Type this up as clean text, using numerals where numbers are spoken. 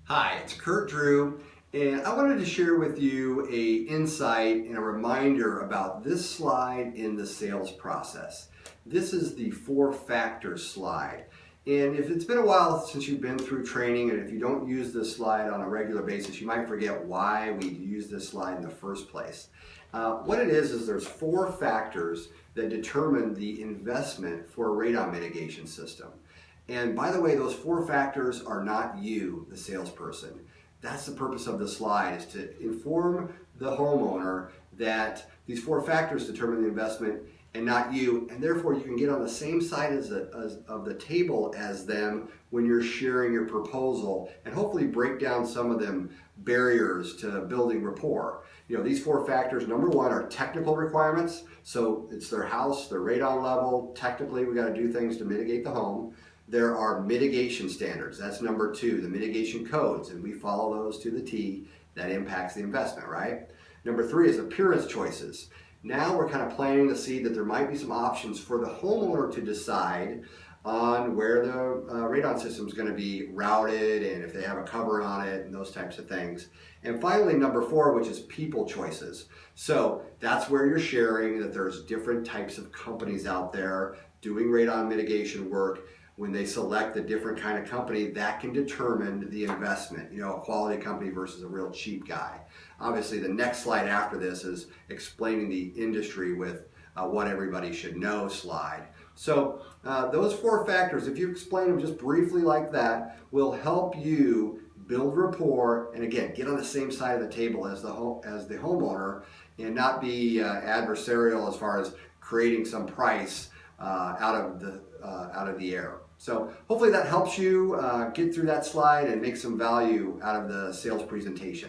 Hi, it's Kurt Drew, and I wanted to share with you a insight and a reminder about this slide in the sales process. This is the 4-factor slide. And if it's been a while since you've been through training, and if you don't use this slide on a regular basis, you might forget why we use this slide in the first place. What it is there's 4 factors that determine the investment for a radon mitigation system. And by the way, those 4 factors are not you, the salesperson. That's the purpose of the slide, is to inform the homeowner that these 4 factors determine the investment and not you, and therefore you can get on the same side of the table as them when you're sharing your proposal, and hopefully break down some of them barriers to building rapport. You know, these 4 factors, number 1 are technical requirements. So it's their house, their radon level. Technically, we got to do things to mitigate the home. There are mitigation standards. That's number 2, the mitigation codes, and we follow those to the T. That impacts the investment, right? Number 3 is appearance choices. Now we're kind of planning to see that there might be some options for the homeowner to decide on where the radon system is going to be routed, and if they have a cover on it and those types of things. And finally, number 4, which is people choices. So that's where you're sharing that there's different types of companies out there doing radon mitigation work. When they select a different kind of company, that can determine the investment, you know, a quality company versus a real cheap guy. Obviously, the next slide after this is explaining the industry with what everybody should know slide. So those 4 factors, if you explain them just briefly like that, will help you build rapport and, again, get on the same side of the table as the homeowner, and not be adversarial as far as creating some price out of the air. So hopefully that helps you get through that slide and make some value out of the sales presentation.